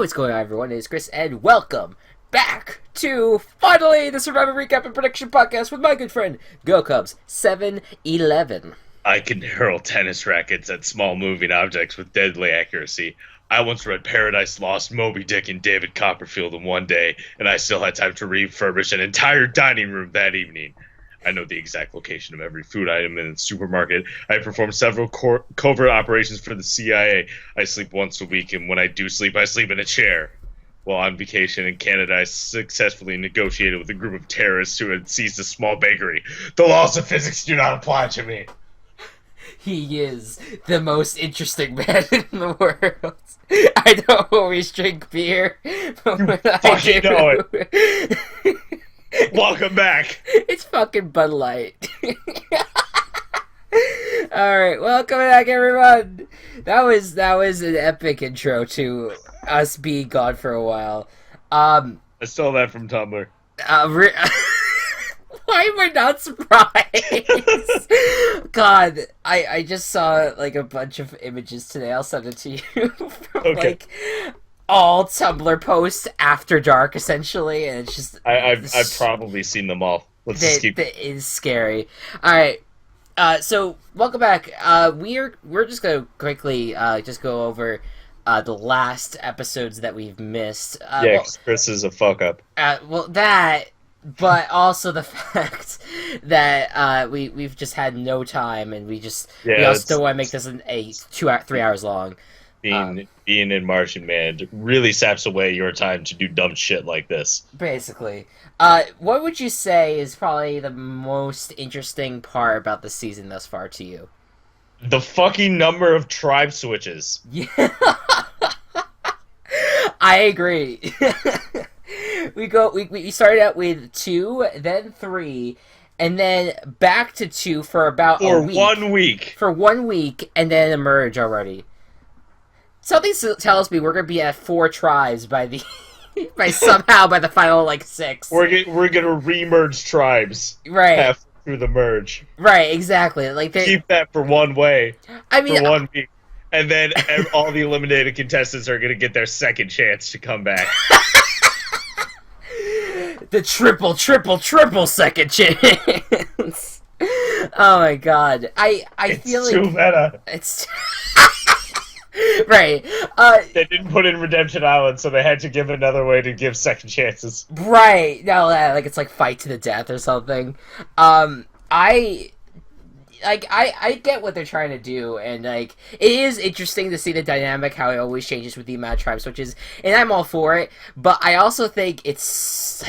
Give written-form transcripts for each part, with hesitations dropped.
What's going on, everyone? It's Chris, and welcome back to, finally, the Survivor Recap and Prediction Podcast with my good friend, Gocubs711. I can hurl tennis rackets at small moving objects with deadly accuracy. I once read Paradise Lost, Moby Dick, and David Copperfield in one day, and I still had time to refurbish an entire dining room that evening. I know the exact location of every food item in the supermarket. I perform several covert operations for the CIA. I sleep once a week, and when I do sleep, I sleep in a chair. While on vacation in Canada, I successfully negotiated with a group of terrorists who had seized a small bakery. The laws of physics do not apply to me. He is the most interesting man in the world. I don't always drink beer, but when I do, know it. Welcome back. It's fucking Bud Light. Alright, welcome back, everyone. That was an epic intro to us being gone for a while. I stole that from Tumblr. Why am I not surprised? God, I just saw like a bunch of images today. I'll send it to you from like all Tumblr posts after dark, essentially, and it's just I've probably seen them all. Let's just keep. That is scary. All right. So welcome back. We're just gonna quickly just go over the last episodes that we've missed. Chris is a fuck up. But also the fact that we've just had no time, and we also don't want to make this a 3 hours long. Being in Martian Man really saps away your time to do dumb shit like this. Basically. What would you say is probably the most interesting part about the season thus far to you? The fucking number of tribe switches. Yeah. I agree. We started out with 2, then 3, and then back to 2 for about a week. 1 week. For 1 week, and then a merge already. Something tells me we're gonna be at 4 tribes by the by the final 6. We're gonna remerge tribes. Right. Half through the merge. Right. Exactly. Keep that for one way. I mean, for 1 week, and then all the eliminated contestants are gonna get their second chance to come back. The triple second chance. Oh my god. I feel like it's too meta. It's right. They didn't put in Redemption Island, so they had to give another way to give second chances. Right. No, it's like fight to the death or something. I get what they're trying to do, and it is interesting to see the dynamic, how it always changes with the amount of tribe switches, and I'm all for it, but I also think it's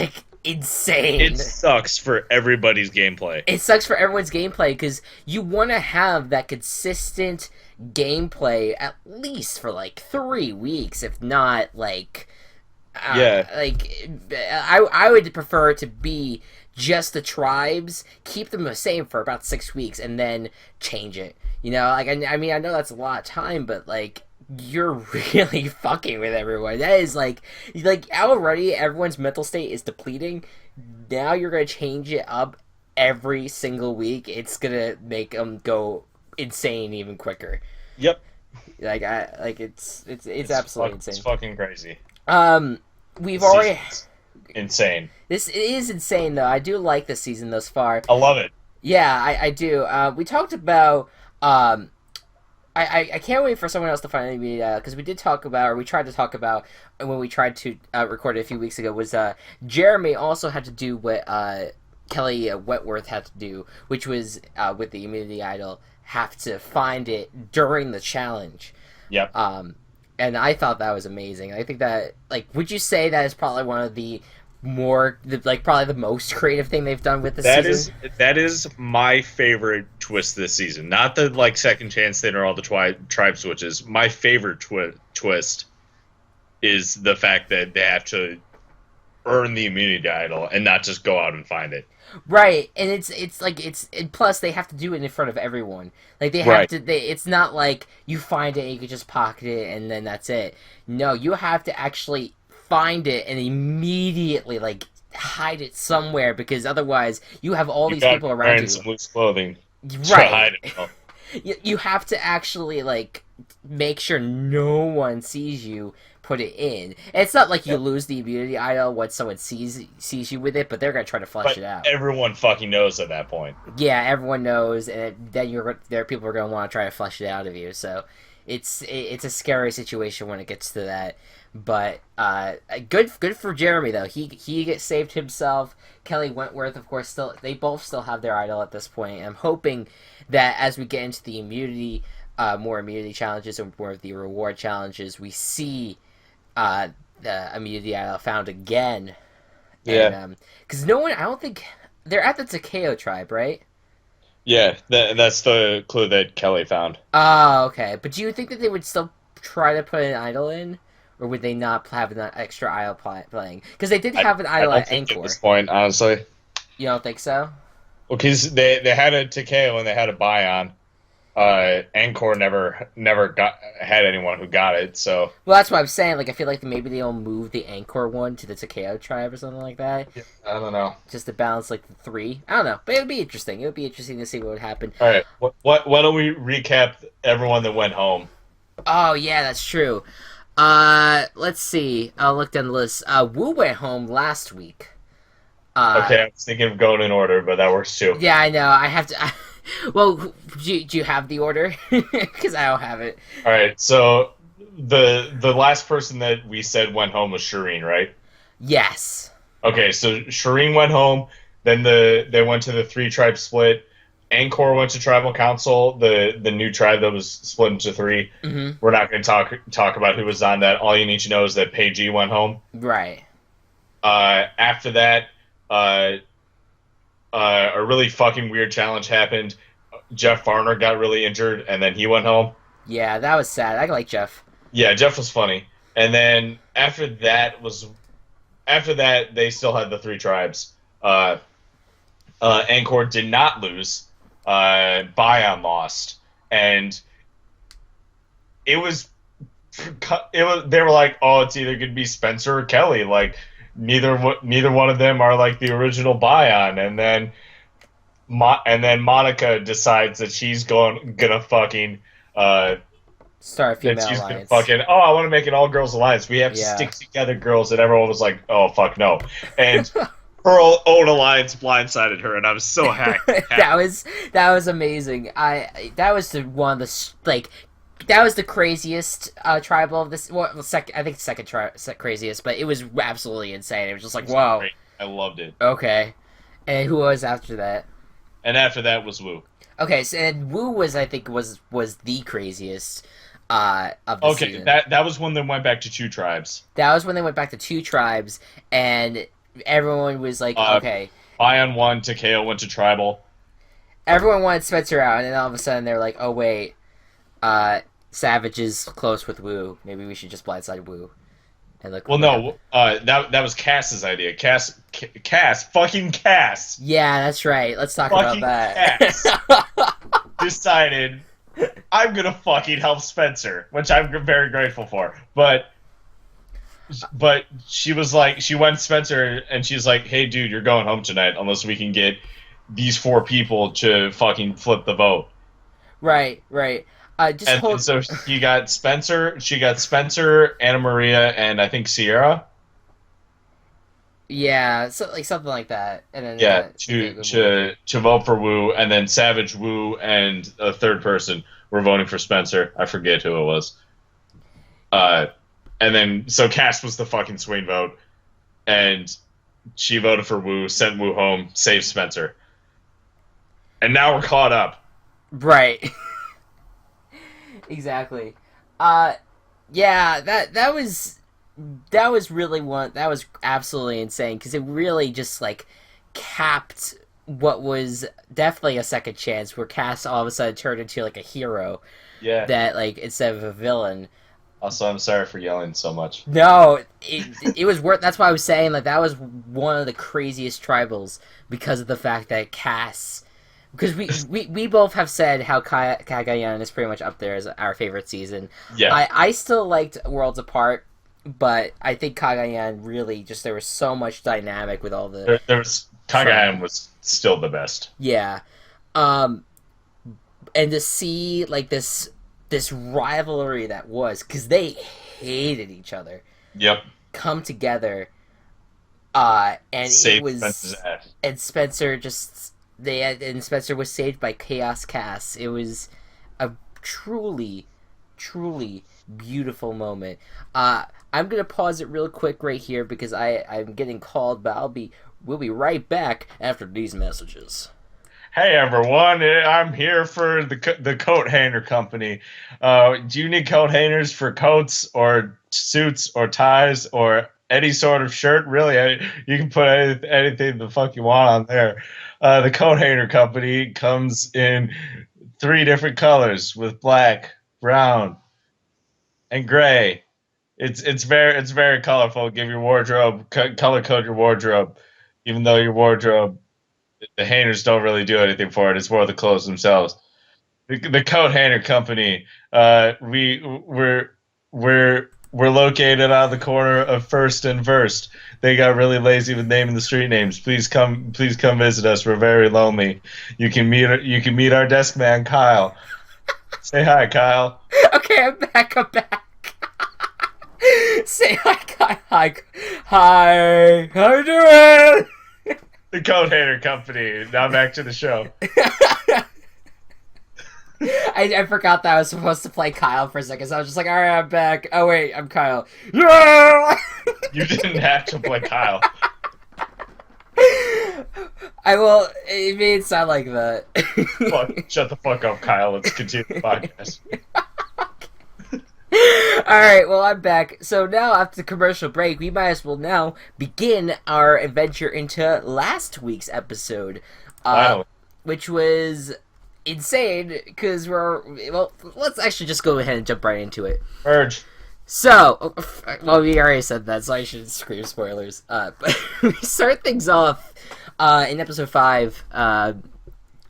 insane. It sucks for everybody's gameplay. It sucks for everyone's gameplay, because you want to have that consistent gameplay at least for 3 weeks, if not I would prefer it to be just the tribes, keep them the same for about 6 weeks, and then change it. I mean, I know that's a lot of time, but you're really fucking with everyone. That is already everyone's mental state is depleting. Now you're gonna change it up every single week. It's gonna make them go insane even quicker. Yep. It's absolutely insane. It's fucking crazy. Insane. This is insane, though. I do like this season thus far. I love it. Yeah, I do. We talked about. I can't wait for someone else to finally be because we did talk about, or we tried to talk about when we tried to record it a few weeks ago. Was Jeremy also had to do what Kelly Wentworth had to do, which was with the Immunity Idol, have to find it during the challenge. Yep. And I thought that was amazing. I think that, would you say that is probably one of the probably the most creative thing they've done with this season? That is my favorite twist this season. Not the, second chance thing or all the tribe switches. My favorite twist is the fact that they have to earn the Immunity Idol and not just go out and find it. Right, and plus they have to do it in front of everyone. They have to. It's not like you find it and you can just pocket it and then that's it. No, you have to actually find it and immediately hide it somewhere, because otherwise you have all these people around you. Some loose clothing. Right. Hide it. You have to actually make sure no one sees you put it in. And it's not like you lose the immunity idol once someone sees you with it, but they're gonna try to flush But it out. everyone fucking knows at that point. Yeah, everyone knows, and then people are gonna want to try to flush it out of you. So it's a scary situation when it gets to that. But good for Jeremy though. He saved himself. Kelly Wentworth, of course, they both still have their idol at this point. I'm hoping that as we get into the more immunity challenges and more of the reward challenges, we see the immunity idol found again. Yeah. Because no one, I don't think they're at the Takeo tribe, right? Yeah, that's the clue that Kelly found. Oh, okay. But do you think that they would still try to put an idol in? Or would they not have an extra idol playing? Because they did have an idol at Angkor. At this point, honestly. You don't think so? Well, because they had a Takeo and they had a Bion. Angkor never had anyone who got it, so... Well, that's what I'm saying. Like, I feel like maybe they'll move the Angkor one to the Takeo tribe or something like that. Yeah, I don't know. Just to balance, like, the three. I don't know. But it would be interesting. It would be interesting to see what would happen. All right. Why don't we recap everyone that went home? Oh, yeah, that's true. Let's see. I'll look down the list. Wu went home last week. Okay, I was thinking of going in order, but that works too. Yeah, I know. I have to... Well, do you have the order? Because I don't have it. All right, so the last person that we said went home was Shireen, right? Yes. Okay, so Shireen went home. Then they went to the 3-tribe split. Angkor went to tribal council, the new tribe that was split into 3. Mm-hmm. We're not going to talk about who was on that. All you need to know is that Peiji went home. Right. After that, a really fucking weird challenge happened. Jeff Varner got really injured, and then he went home. Yeah, that was sad. I like Jeff. Yeah, Jeff was funny. And then after that, they still had the 3 tribes. Angkor did not lose. Bion lost, and it was. They were like, oh, it's either gonna be Spencer or Kelly. Like, neither one of them are like the original Bion. And then Monica decides that she's gonna fucking start a female alliance. I want to make an all girls alliance. We have to stick together, girls. And everyone was like, oh fuck no. And her own alliance blindsided her, and I was so happy. that was amazing. That was the craziest tribal of this. Well, I think second craziest, but it was absolutely insane. It was just like, whoa. Great. I loved it. Okay, and who was after that? And after that was Wu. Okay, so and Wu was the craziest of the season. That was when they went back to 2 tribes. That was when they went back to 2 tribes, and everyone was like, okay. Bion won, Takeo went to tribal. Everyone wanted Spencer out, and then all of a sudden they're like, oh wait, Savage is close with Wu. Maybe we should just blindside Wu. And look. Well, no, that was Cass's idea. Fucking Cass. Yeah, that's right. Let's talk about that. Cass decided, I'm gonna fucking help Spencer, which I'm very grateful for. But she was like, she went to Spencer and she's like, hey dude, you're going home tonight unless we can get these 4 people to fucking flip the vote. Right. And so she got Spencer, Anna Maria, and I think Sierra. Yeah, so like something like that. And then to vote for Wu, and then Savage, Wu, and a third person were voting for Spencer. I forget who it was. And then so Cass was the fucking swing vote, and she voted for Wu, sent Wu home, saved Spencer. And now we're caught up. Right. Exactly. Yeah, that was absolutely insane because it really just like capped what was definitely a second chance where Cass all of a sudden turned into like a hero. Yeah. That like instead of a villain. Also, I'm sorry for yelling so much. No, it was worth. That's why I was saying like that was one of the craziest tribals because of the fact that Cass. Because we both have said how Kagayan is pretty much up there as our favorite season. Yeah. I still liked Worlds Apart, but I think Kagayan really just there was so much dynamic with all the. Kagayan was still the best. Yeah, and to see like this this rivalry that was, because they hated each other, Yep. come together, and it Save was, Spencer's ass. and Spencer and Spencer was saved by Chaos Cass. It was a truly, truly beautiful moment. I'm gonna pause it real quick right here because I'm getting called, but we'll be right back after these messages. Hey everyone, I'm here for the coat hanger company. Do you need coat hangers for coats or suits or ties or any sort of shirt? Really, you can put anything the fuck you want on there. The coat hanger company comes in 3 different colors with black, brown, and gray. It's very colorful. Give your wardrobe color code your wardrobe, even though your wardrobe the hangers don't really do anything for it. It's more the clothes themselves. The coat hanger company. We're located on the corner of First and Verst. They got really lazy with naming the street names. Please come visit us. We're very lonely. You can meet our desk man Kyle. Say hi, Kyle. Okay, I'm back. Say hi, hi, hi. How you doing? The coat hanger company. Now back to the show. I forgot that I was supposed to play Kyle for a second, so I was just like, all right, I'm back. Oh wait, I'm Kyle. Yeah! You didn't have to play Kyle. I will. It made it sound like that. Shut the fuck up, Kyle. Let's continue the podcast. Alright, well, I'm back. So now, after the commercial break, we might as well now begin our adventure into last week's episode. Which was insane, because let's actually just go ahead and jump right into it. Merge. So, well, we already said that, so I shouldn't scream spoilers. But we start things off in episode 5 at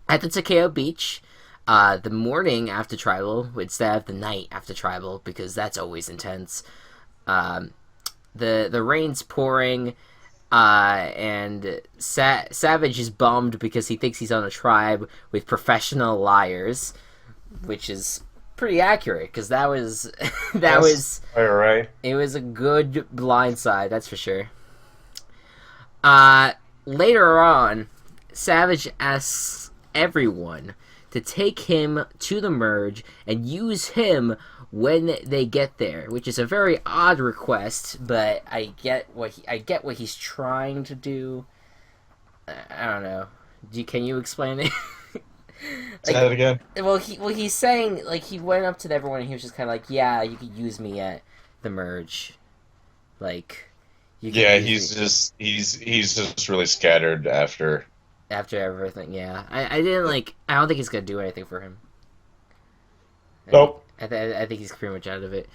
the Takeo Beach. The morning after tribal instead of the night after tribal, because that's always intense. The rain's pouring, and Savage is bummed because he thinks he's on a tribe with professional liars, which is pretty accurate, because that was all right. It was a good blindside, that's for sure. Later on, Savage asks everyone to take him to the merge and use him when they get there, which is a very odd request, but I get what he's trying to do. I don't know. Can you explain it? Say that again. He's saying, like, he went up to everyone and he was just kind of like, yeah, you could use me at the merge. Like, he's just really scattered after everything. Yeah, I don't think he's gonna do anything for him. Nope. I think he's pretty much out of it.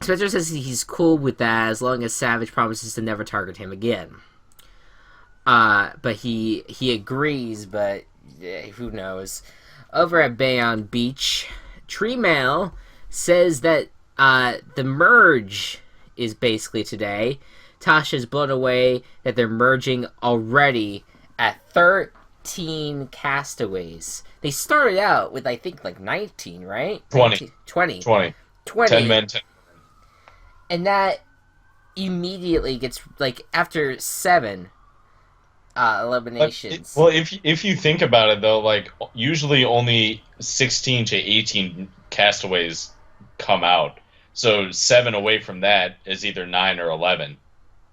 Spencer says he's cool with that as long as Savage promises to never target him again. But he agrees, but who knows. Over at Bayonne Beach, Tree Mail says that the merge is basically today. Tasha's blown away that they're merging already at 13 castaways. They started out with, I think, like 19, right? 20. 20. 10 men, 10 women. And that immediately gets, like, after 7 eliminations. If you think about it, though, like, usually only 16 to 18 castaways come out. So 7 away from that is either 9 or 11.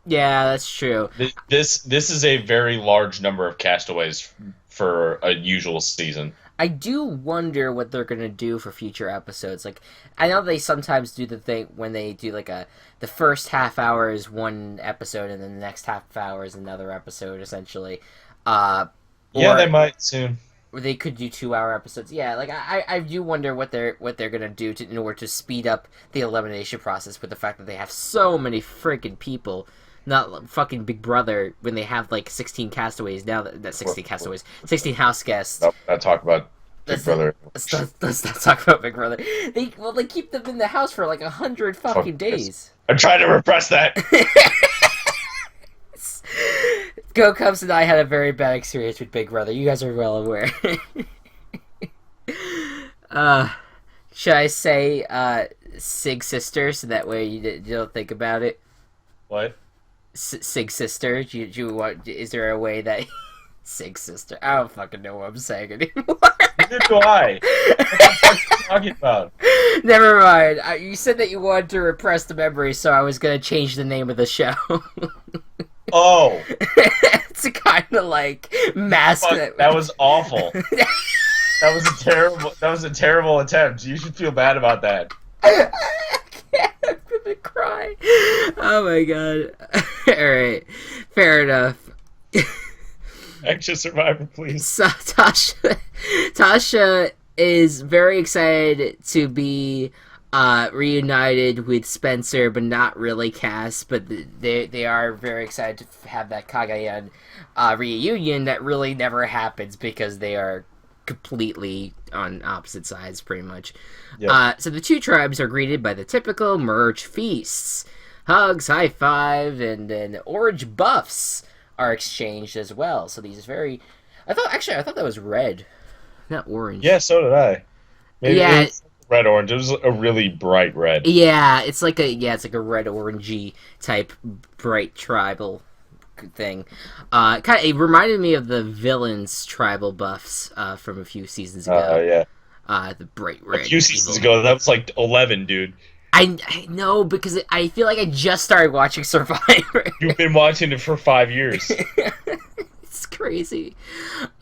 Yeah, that's true. This is a very large number of castaways for a usual season. I do wonder what they're gonna do for future episodes. Like, I know they sometimes do the thing when they do like the first half hour is one episode and then the next half hour is another episode, essentially. Yeah, they might soon. Or they could do 2-hour episodes. Yeah, like I do wonder what they're gonna do in order to speed up the elimination process with the fact that they have so many freaking people. Not fucking Big Brother when they have like 16 castaways now. That 16 castaways, 16 house guests. Nope, not talk about Big Brother. Let's not talk about Big Brother. They keep them in the house for like 100 fucking days. I'm trying to repress that. Gocubs and I had a very bad experience with Big Brother. You guys are well aware. Uh, should I say Sig Sister so that way you don't think about it? What? Sig Sister? Do you want? Is there a way that Sig Sister? I don't fucking know what I'm saying anymore. Neither do I. What the fuck are you talking about? Never mind. You said that you wanted to repress the memory, so I was gonna change the name of the show. Oh. To kind of like mask Fuck, that was awful. That was a terrible attempt. You should feel bad about that. I can't. I'm gonna cry. Oh my god. Alright. Fair enough. Extra Survivor, please. So Tasha is very excited to be reunited with Spencer, but not really Cass. But they are very excited to have that Kagayan reunion that really never happens because they are completely on opposite sides, pretty much. Yep. So the two tribes are greeted by the typical merge feasts. Hugs, high five, and then orange buffs are exchanged as well. So these very... I thought that was red, not orange. Yeah, so did I. Maybe it was red orange. It was a really bright red. Yeah, it's like a red orangey type bright tribal thing. It reminded me of the villains tribal buffs from a few seasons ago. Yeah. The bright red. A few seasons ago, that was like 11, dude. I know, because I feel like I just started watching Survivor. You've been watching it for 5 years. It's crazy.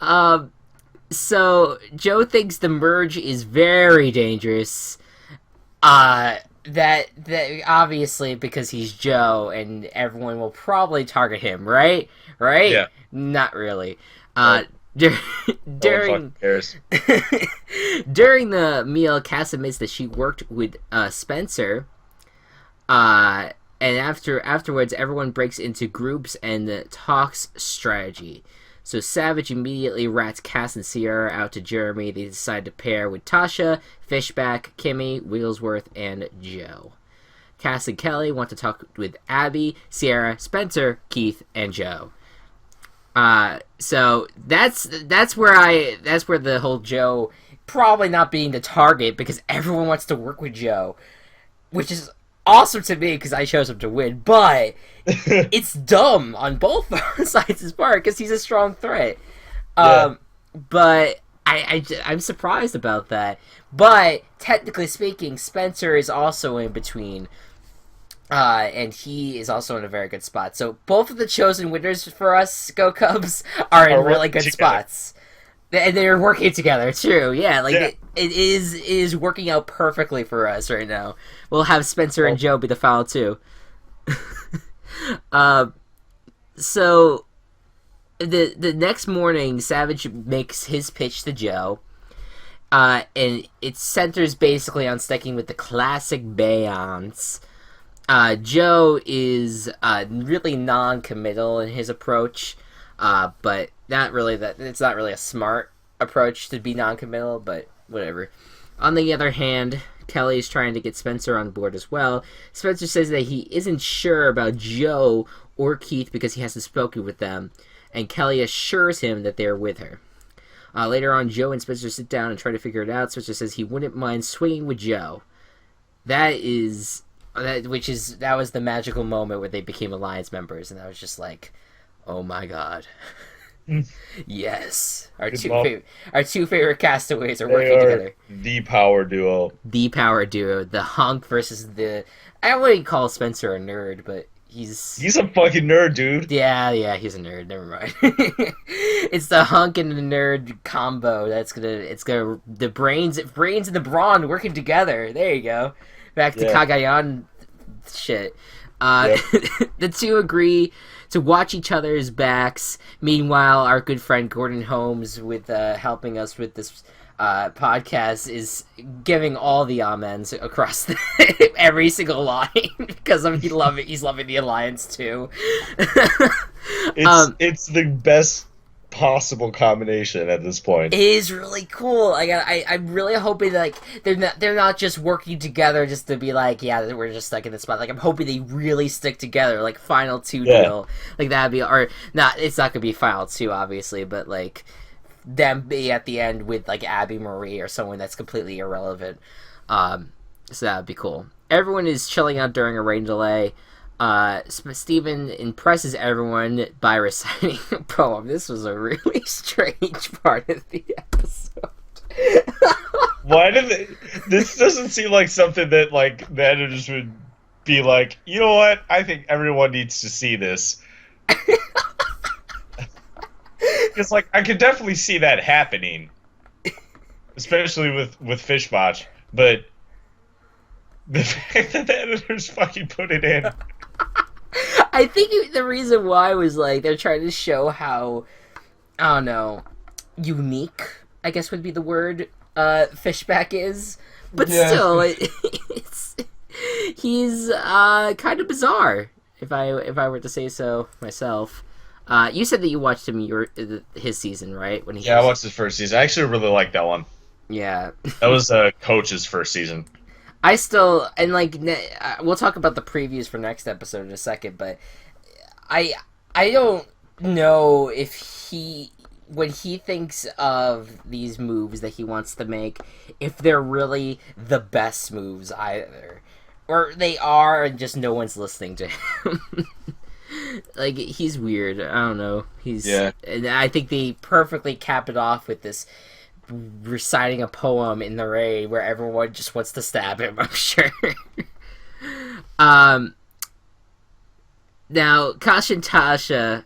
So Joe thinks the merge is very dangerous. That obviously because he's Joe and everyone will probably target him, right? Right? Yeah. Not really. During during the meal, Cass admits that she worked with Spencer. And afterwards, everyone breaks into groups and talks strategy. So Savage immediately rats Cass and Sierra out to Jeremy. They decide to pair with Tasha, Fishback, Kimmy, Wigglesworth, and Joe. Cass and Kelly want to talk with Abby, Sierra, Spencer, Keith, and Joe. So that's where the whole Joe probably not being the target because everyone wants to work with Joe, which is awesome to me because I chose him to win, but it's dumb on both sides' part because he's a strong threat. But I'm surprised about that. But technically speaking, Spencer is also in between. And he is also in a very good spot. So both of the chosen winners for us, Go Cubs, are in really good spots. And they're working together, true. Yeah, it is working out perfectly for us right now. We'll have Spencer and Joe be the final two. So the next morning, Savage makes his pitch to Joe. And it centers basically on sticking with the classic Bayons. Joe is really non-committal in his approach, but it's not really a smart approach to be non-committal, but whatever. On the other hand, Kelly's trying to get Spencer on board as well. Spencer says that he isn't sure about Joe or Keith because he hasn't spoken with them, and Kelly assures him that they're with her. Later on, Joe and Spencer sit down and try to figure it out. Spencer says he wouldn't mind swinging with Joe. That was the magical moment where they became alliance members, and I was just like, oh my god. Yes. Our two favorite castaways are working together. The power duo. The hunk versus the... I wouldn't call Spencer a nerd, but he's a fucking nerd, dude. Yeah, he's a nerd. Never mind. It's the hunk and the nerd combo that's gonna the brains and the brawn working together. There you go. Back to Kagayan shit. The two agree to watch each other's backs. Meanwhile, our good friend Gordon Holmes, with helping us with this podcast, is giving all the amens across every single line because he's loving the alliance too. It's the best possible combination at this point. It is really cool. I'm really hoping that they're not just working together just to be like, yeah, we're just stuck in this spot. Like, I'm hoping they really stick together, like final two deal. Like that'd be, or not. It's not gonna be final two, obviously, but like them be at the end with like Abby Marie or someone that's completely irrelevant. So that would be cool. Everyone is chilling out during a rain delay. Steven impresses everyone by reciting a poem. This was a really strange part of the episode. Why did they... This doesn't seem like something that like the editors would be like, you know what? I think everyone needs to see this. Because like I could definitely see that happening, especially with Fishbotch. But the fact that the editors fucking put it in. I think the reason why was like they're trying to show how, I don't know, unique, I guess would be the word, Fishback is. But still, he's kind of bizarre, if I were to say so myself. You said that you watched his season, right? I watched his first season. I actually really liked that one. Yeah. That was Coach's first season. I still, and like, we'll talk about the previews for next episode in a second, but I don't know if when he thinks of these moves that he wants to make, if they're really the best moves either. Or they are, and just no one's listening to him. Like, he's weird. I don't know. And I think they perfectly cap it off with this reciting a poem in the rain where everyone just wants to stab him, I'm sure. Now, Cass and Tasha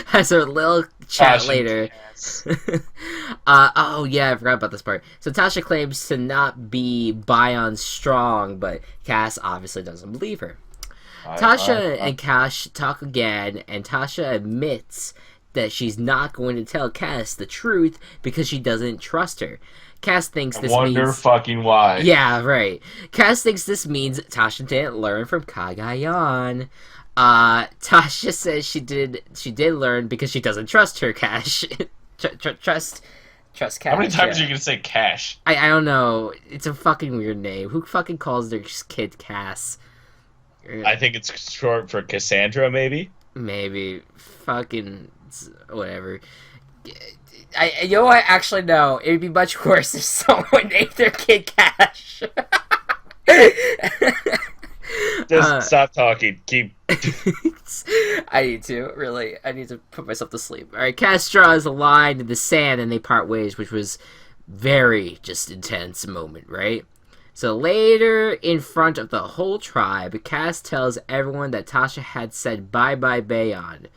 has a little chat later. Oh yeah, I forgot about this part. So Tasha claims to not be Bion strong, but Cass obviously doesn't believe her. Tasha and Cass talk again, and Tasha admits that she's not going to tell Cass the truth because she doesn't trust her. Cass thinks this means... fucking why. Yeah, right. Cass thinks this means Tasha didn't learn from Cagayan. Tasha says she did learn because she doesn't trust her, Cash. Trust Cash. How many times are you going to say Cash? I don't know. It's a fucking weird name. Who fucking calls their kid Cass? I think it's short for Cassandra, maybe? Maybe. Fucking... whatever. You know what? Actually, no. It would be much worse if someone named their kid Cash. Just stop talking. Keep... I need to, really. I need to put myself to sleep. Alright, Cass draws a line in the sand and they part ways, which was very just intense moment, right? So later, in front of the whole tribe, Cass tells everyone that Tasha had said bye-bye Bayon.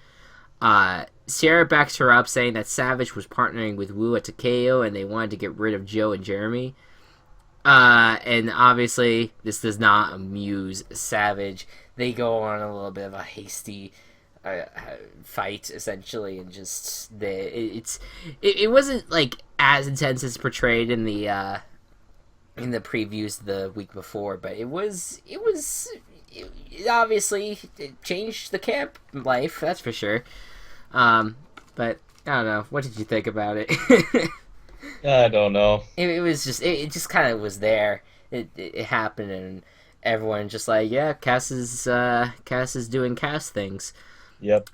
Sierra backs her up, saying that Savage was partnering with Wu at Takeo and they wanted to get rid of Joe and Jeremy. And obviously, this does not amuse Savage. They go on a little bit of a hasty fight, essentially, and just it wasn't like as intense as portrayed in the previews the week before, but it obviously changed the camp life, that's for sure. But I don't know. What did you think about it? I don't know. It was just it just kind of was there. It happened, and everyone just like, yeah, Cass is doing Cass things. Yep.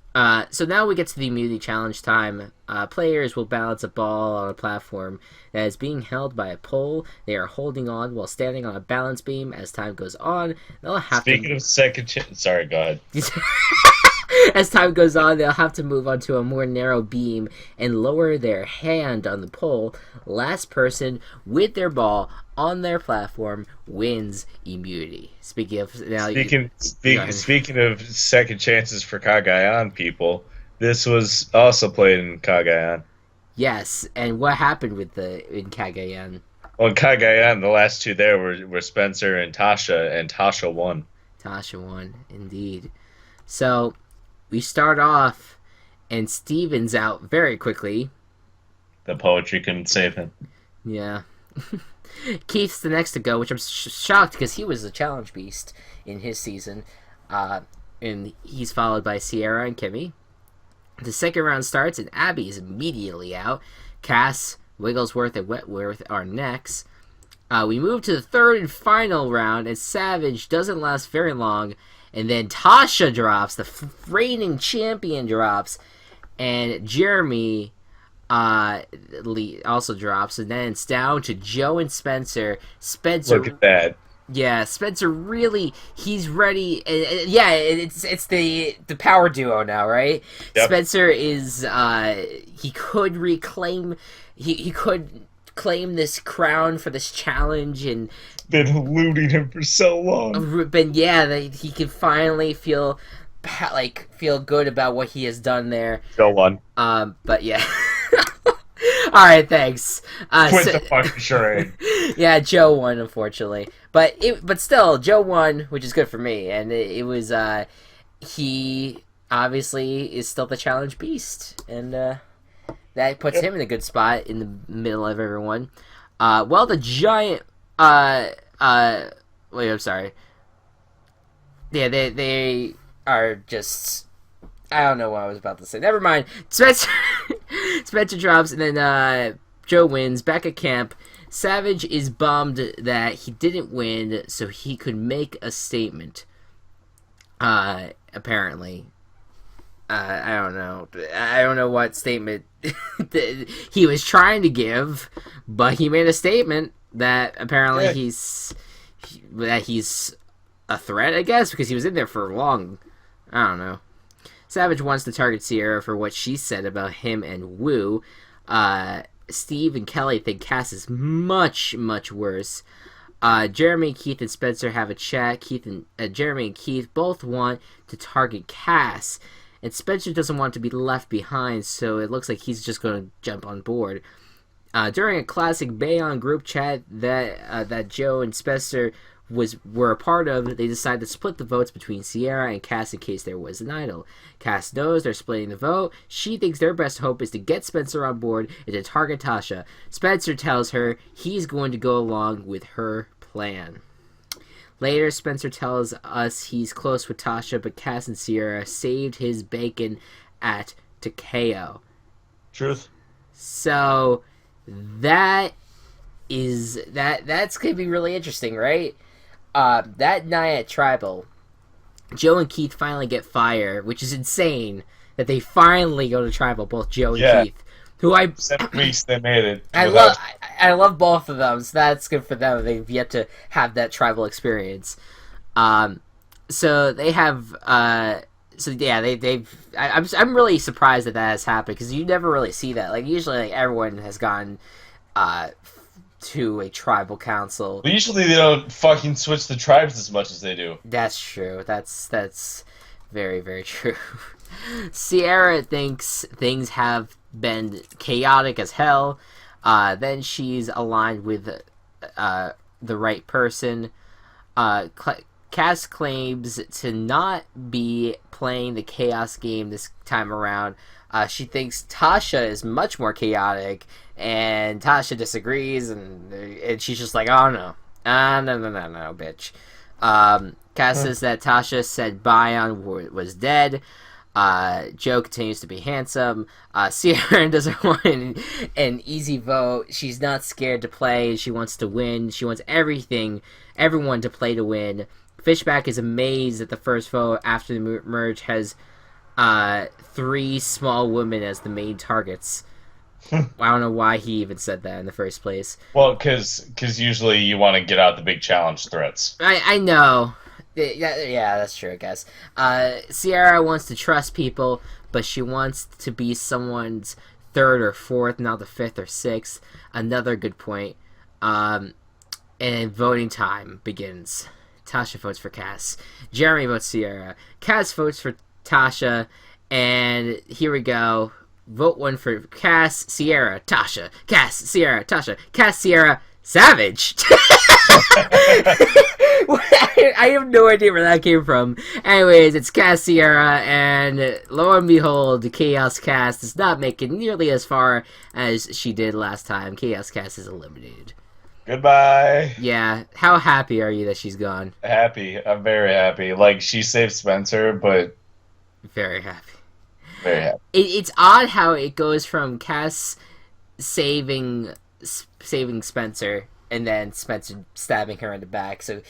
So now we get to the immunity challenge time. Players will balance a ball on a platform that is being held by a pole. They are holding on while standing on a balance beam. As time goes on, they'll have Speaking of second chance... Sorry, go ahead. As time goes on, they'll have to move onto a more narrow beam and lower their hand on the pole. Last person with their ball on their platform wins immunity. Speaking of second chances for Cagayan people, this was also played in Cagayan. Yes, and what happened in Cagayan? Well, in Cagayan, the last two there were Spencer and Tasha won. Tasha won, indeed. So we start off, and Steven's out very quickly. The poetry couldn't save him. Yeah. Keith's the next to go, which I'm shocked because he was a challenge beast in his season. And he's followed by Sierra and Kimmy. The second round starts, and Abby is immediately out. Cass, Wigglesworth, and Wentworth are next. We move to the third and final round, and Savage doesn't last very long. And then Tasha drops, the reigning champion drops. and Jeremy also drops, and then it's down to Joe and Spencer. Look at that. Yeah, Spencer really, he's ready. Yeah, it's the power duo now, right? Yep. Spencer is he could reclaim, he could claim this crown for this challenge, and Been eluding him for so long. but yeah, he can finally feel good about what he has done there. Joe won. But yeah. All right, thanks. Quit the fucking charade. Yeah, Joe won, unfortunately, but still, Joe won, which is good for me. And it was he obviously is still the challenge beast, and that puts him in a good spot in the middle of everyone. Well, the giant wait, I'm sorry. Yeah, they are just. I don't know what I was about to say. Never mind. Spencer drops, and then Joe wins. Back at camp, Savage is bummed that he didn't win, so he could make a statement. Apparently. I don't know. I don't know what statement he was trying to give, but he made a statement that apparently he's a threat, I guess, because he was in there for long. I don't know. Savage wants to target Sierra for what she said about him and Wu. Steve and Kelly think Cass is much, much worse. Jeremy, Keith, and Spencer have a chat. Jeremy and Keith both want to target Cass, and Spencer doesn't want to be left behind, so it looks like he's just going to jump on board. During a classic Bayon group chat that Joe and Spencer were a part of, they decided to split the votes between Sierra and Cass in case there was an idol. Cass knows they're splitting the vote. She thinks their best hope is to get Spencer on board and to target Tasha. Spencer tells her he's going to go along with her plan. Later, Spencer tells us he's close with Tasha, but Cass and Sierra saved his bacon at Takeo. Truth. So that's gonna be really interesting, right? That night at Tribal, Joe and Keith finally get fire, which is insane that they finally go to Tribal, both Joe and Keith. Who 7 weeks they made it. I love both of them, so that's good for them. They've yet to have that Tribal experience. So they have. So yeah, I'm really surprised that has happened, because you never really see that. Like usually, like, everyone has gone to a tribal council. But usually they don't fucking switch the tribes as much as they do. That's true. That's very, very true. Sierra thinks things have been chaotic as hell. Then she's aligned with the right person. Cass claims to not be playing the chaos game this time around. She thinks Tasha is much more chaotic, and Tasha disagrees, and she's just like, oh no. No, bitch. Cass says that Tasha said Bayon was dead. Joe continues to be handsome. Sierra doesn't want an easy vote. She's not scared to play. She wants to win. She wants everyone to play to win. Fishback is amazed that the first vote after the merge has 3 small women as the main targets. I don't know why he even said that in the first place. Well, because usually you want to get out the big challenge threats. I know. Yeah, that's true, I guess. Sierra wants to trust people, but she wants to be someone's 3rd or 4th, not the 5th or 6th. Another good point. And voting time begins. Tasha votes for Cass. Jeremy votes Sierra. Cass votes for Tasha. And here we go. Vote 1 for Cass, Sierra, Tasha. Cass, Sierra, Tasha. Cass, Sierra, Savage. I have no idea where that came from. Anyways, it's Cass, Sierra, and lo and behold, the Chaos Cass does not make it nearly as far as she did last time. Chaos Cass is eliminated. Goodbye. Yeah, how happy are you that she's gone? Happy. I'm very happy. Like, she saved Spencer, but... Very happy. Very happy. It's odd how it goes from Cass saving Spencer, and then Spencer stabbing her in the back. So,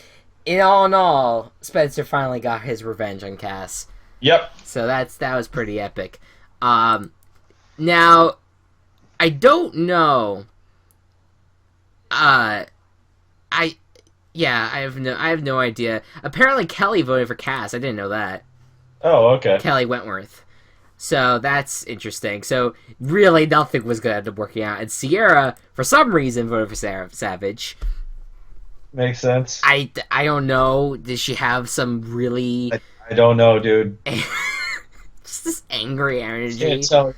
in all, Spencer finally got his revenge on Cass. Yep. So that was pretty epic. Now I don't know. Uh, I yeah, I have no idea. Apparently, Kelly voted for Cass. I didn't know that. Oh, okay. Kelly Wentworth. So that's interesting. So really, nothing was gonna end up working out. And Sierra, for some reason, voted for Sarah Savage. Makes sense. I don't know. Does she have some really I don't know, dude. just this angry energy? Can't tell.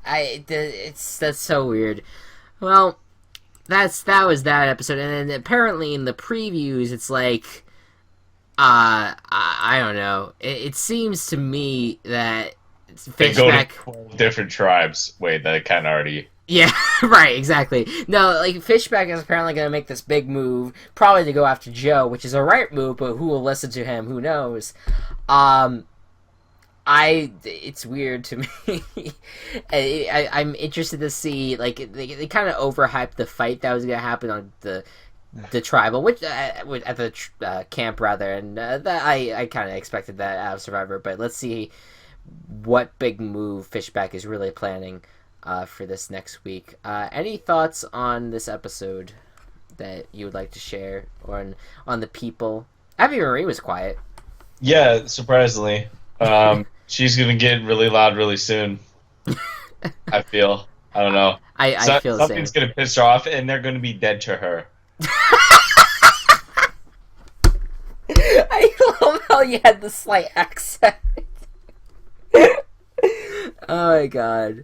That's so weird. Well, that was that episode, and then apparently in the previews, it's like, I don't know. It seems to me that They go to Fishback. 12 different tribes. Wait, that kind of already. Yeah, right, exactly. No, like Fishback is apparently going to make this big move, probably to go after Joe, which is a right move, but who will listen to him? Who knows? It's weird to me. I'm interested to see, like, they kind of overhyped the fight that was going to happen on the tribal, which at the camp rather, and that I kind of expected that out of Survivor. But let's see what big move Fishback is really planning for this next week. Any thoughts on this episode that you would like to share, or on the people? Abby Marie was quiet. Yeah, surprisingly. She's gonna get really loud really soon. I feel. I don't know. I feel the same. Something's gonna piss her off, and they're gonna be dead to her. I love how you had the slight accent. Oh my god.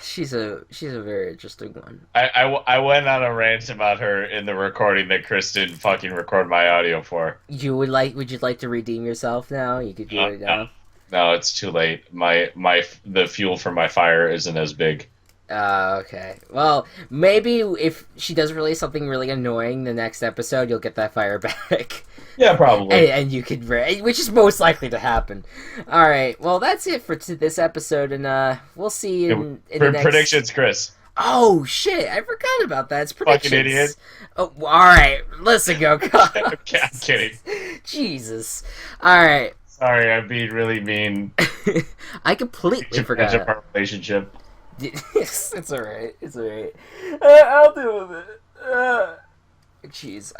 She's a very interesting one. I went on a rant about her in the recording that Chris didn't fucking record my audio for. Would you like to redeem yourself now? You could do it now. No, it's too late. The fuel for my fire isn't as big. Okay. Well, maybe if she does release something really annoying the next episode, you'll get that fire back. Yeah, probably. And you could, which is most likely to happen. All right. Well, that's it for this episode, and we'll see you in the next... Predictions, Chris. Oh shit! I forgot about that. It's predictions. Fucking idiot. Oh, all right. Listen, Gocubs. I'm kidding. Jesus. All right. Sorry, I'm being really mean. I completely forgot. Of our relationship. It's alright. It's alright. I'll deal with it. Jeez.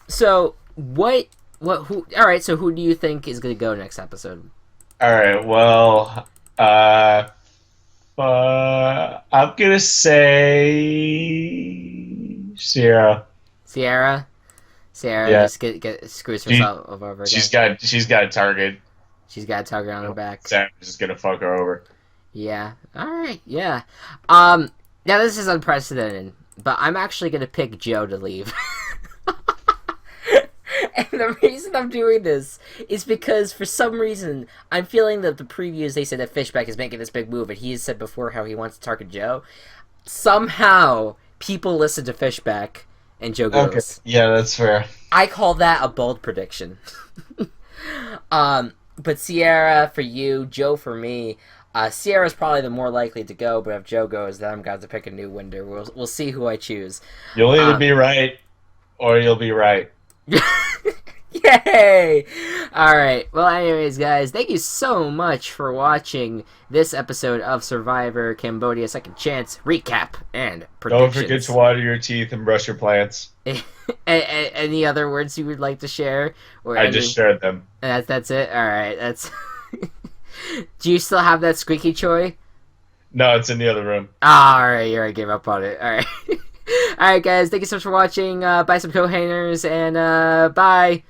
So who? All right. So who do you think is gonna go next episode? All right. Well, I'm gonna say Sierra. Sierra Yeah. just get screws herself over again. She's got a target. She's got a target on her back. Sam's just gonna fuck her over. Yeah. All right. Yeah. Now this is unprecedented, but I'm actually gonna pick Joe to leave. And the reason I'm doing this is because for some reason I'm feeling that the previews they said that Fishback is making this big move, and he has said before how he wants to target Joe. Somehow people listen to Fishback and Joe goes. Okay. Yeah, that's fair. I call that a bold prediction. But Sierra for you, Joe for me. Sierra's probably the more likely to go, but if Joe goes, then I'm going to have to pick a new winner. We'll see who I choose. You'll either be right or you'll be right. Yay! Alright, well anyways guys, thank you so much for watching this episode of Survivor Cambodia Second Chance Recap and Predictions. Don't forget to water your teeth and brush your plants. Any other words you would like to share? I just shared them. That's it? Alright, that's... Do you still have that squeaky choy? No, it's in the other room. Alright, you already gave up on it. Alright. Alright guys, thank you so much for watching. Buy some co-hangers and bye.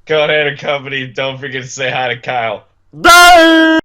Conehead and Company, don't forget to say hi to Kyle. Bye!